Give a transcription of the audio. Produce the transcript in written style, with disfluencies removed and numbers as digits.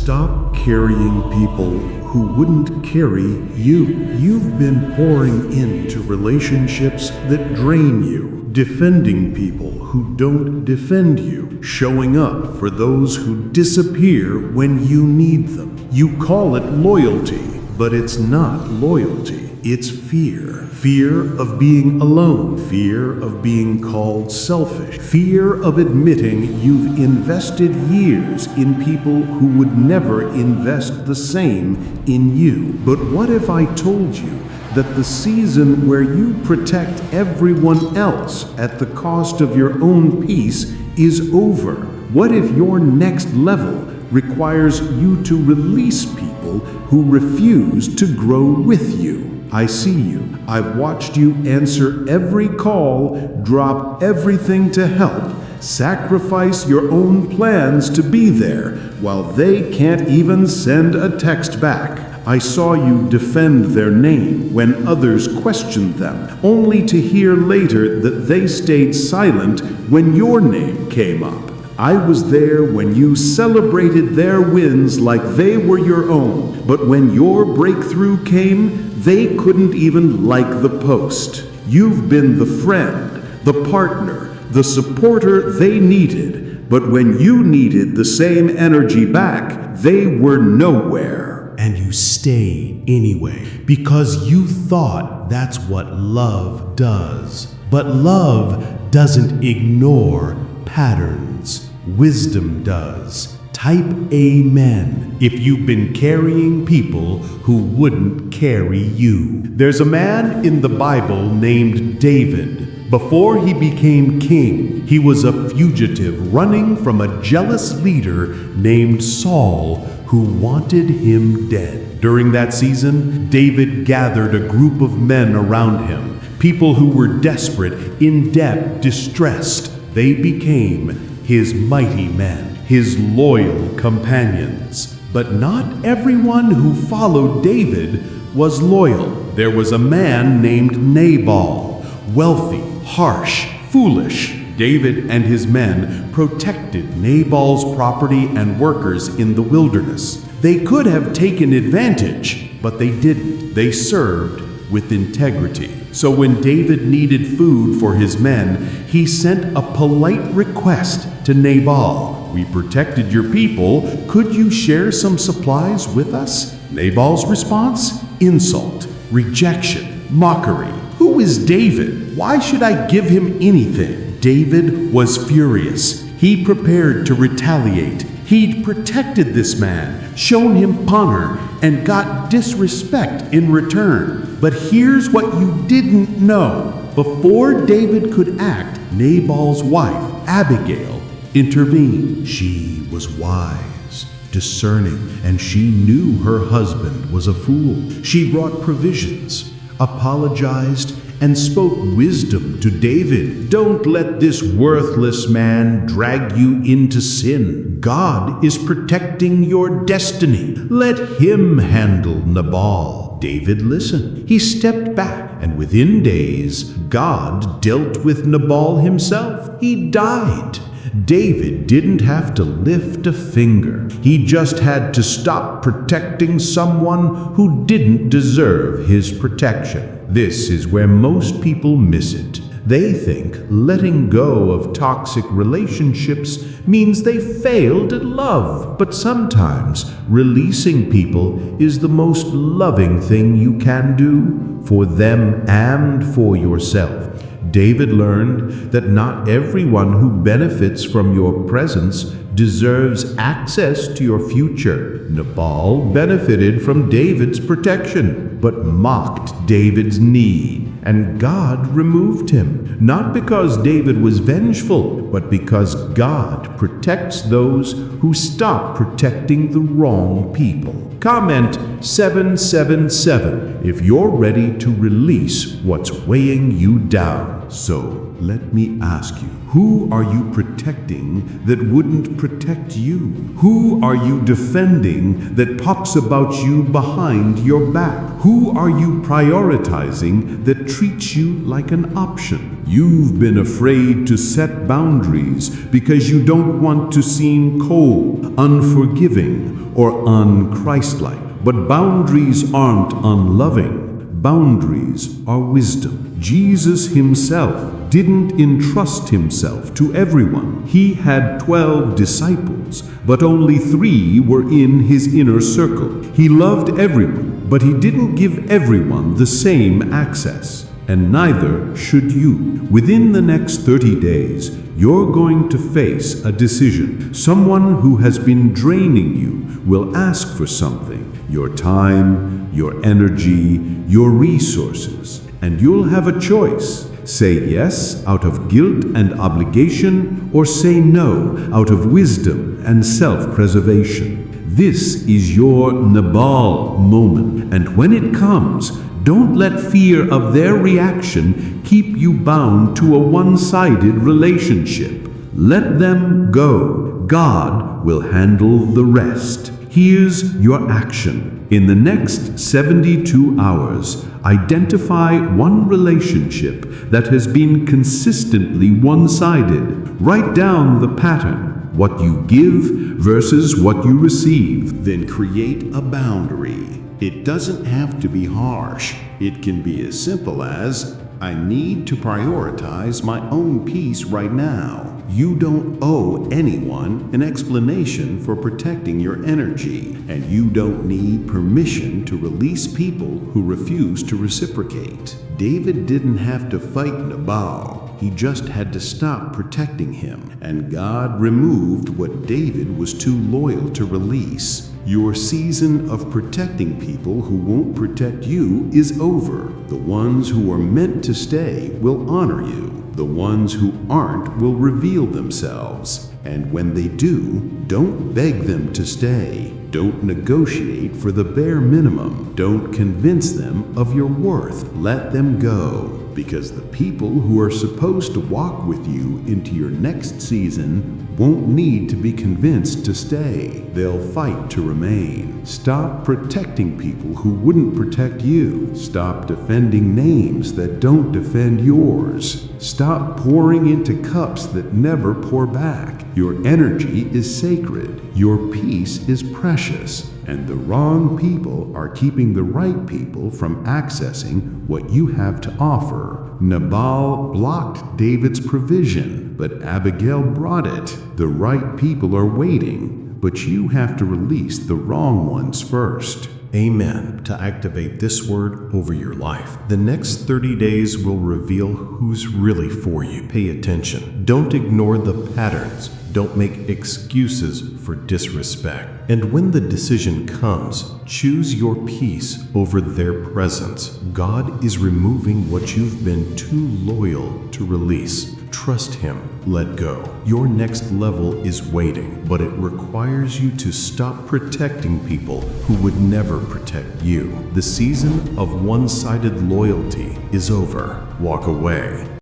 Stop carrying people who wouldn't carry you. You've been pouring into relationships that drain you, defending people who don't defend you, showing up for those who disappear when you need them. You call it loyalty, but it's not loyalty. It's fear. Fear of being alone. Fear of being called selfish. Fear of admitting you've invested years in people who would never invest the same in you. But what if I told you that the season where you protect everyone else at the cost of your own peace is over? What if your next level requires you to release people who refuse to grow with you? I see you. I've watched you answer every call, drop everything to help, sacrifice your own plans to be there, while they can't even send a text back. I saw you defend their name when others questioned them, only to hear later that they stayed silent when your name came up. I was there when you celebrated their wins like they were your own, but when your breakthrough came, they couldn't even like the post. You've been the friend, the partner, the supporter they needed, but when you needed the same energy back, they were nowhere. And you stayed anyway, because you thought that's what love does. But love doesn't ignore patterns. Wisdom does. Type amen if you've been carrying people who wouldn't carry you. There's a man in the Bible named David. Before he became king, he was a fugitive running from a jealous leader named Saul who wanted him dead. During that season, David gathered a group of men around him, people who were desperate, in debt, distressed. They became his mighty men, his loyal companions. But not everyone who followed David was loyal. There was a man named Nabal, wealthy, harsh, foolish. David and his men protected Nabal's property and workers in the wilderness. They could have taken advantage, but they didn't. They served with integrity. So when David needed food for his men, he sent a polite request to Nabal. "We protected your people. Could you share some supplies with us?" Nabal's response? Insult, rejection, mockery. Who is David? Why should I give him anything? David was furious. He prepared to retaliate. He'd protected this man, shown him honor, and got disrespect in return. But here's what you didn't know. Before David could act, Nabal's wife, Abigail, intervened. She was wise, discerning, and she knew her husband was a fool. She brought provisions, apologized, and spoke wisdom to David. "Don't let this worthless man drag you into sin. God is protecting your destiny. Let him handle Nabal." David listened. He stepped back, and within days, God dealt with Nabal himself. He died. David didn't have to lift a finger. He just had to stop protecting someone who didn't deserve his protection. This is where most people miss it. They think letting go of toxic relationships means they failed at love. But sometimes releasing people is the most loving thing you can do for them and for yourself. David learned that not everyone who benefits from your presence deserves access to your future. Nabal benefited from David's protection, but mocked David's need, and God removed him. Not because David was vengeful, but because God protects those who stop protecting the wrong people. Comment 777 if you're ready to release what's weighing you down. So, let me ask you, who are you protecting that wouldn't protect you? Who are you defending that talks about you behind your back? Who are you prioritizing that treats you like an option? You've been afraid to set boundaries because you don't want to seem cold, unforgiving, or unchristlike. But boundaries aren't unloving. Boundaries are wisdom. Jesus himself didn't entrust himself to everyone. He had 12 disciples, but only 3 were in his inner circle. He loved everyone, but he didn't give everyone the same access. And neither should you. Within the next 30 days, you're going to face a decision. Someone who has been draining you will ask for something. Your time, your energy, your resources. And you'll have a choice. Say yes out of guilt and obligation, or say no out of wisdom and self-preservation. This is your Nabal moment. And when it comes, don't let fear of their reaction keep you bound to a one-sided relationship. Let them go. God will handle the rest. Here's your action. In the next 72 hours, identify one relationship that has been consistently one-sided. Write down the pattern, what you give versus what you receive. Then create a boundary. It doesn't have to be harsh. It can be as simple as, I need to prioritize my own peace right now. You don't owe anyone an explanation for protecting your energy, and you don't need permission to release people who refuse to reciprocate. David didn't have to fight Nabal. He just had to stop protecting him, and God removed what David was too loyal to release. Your season of protecting people who won't protect you is over. The ones who are meant to stay will honor you. The ones who aren't will reveal themselves. And when they do, don't beg them to stay. Don't negotiate for the bare minimum. Don't convince them of your worth. Let them go. Because the people who are supposed to walk with you into your next season won't need to be convinced to stay. They'll fight to remain. Stop protecting people who wouldn't protect you. Stop defending names that don't defend yours. Stop pouring into cups that never pour back. Your energy is sacred. Your peace is precious. And the wrong people are keeping the right people from accessing what you have to offer. Nabal blocked David's provision, but Abigail brought it. The right people are waiting, but you have to release the wrong ones first. Amen. To activate this word over your life, the next 30 days will reveal who's really for you. Pay attention. Don't ignore the patterns. Don't make excuses for disrespect. And when the decision comes, choose your peace over their presence. God is removing what you've been too loyal to release. Trust Him. Let go. Your next level is waiting, but it requires you to stop protecting people who would never protect you. The season of one-sided loyalty is over. Walk away.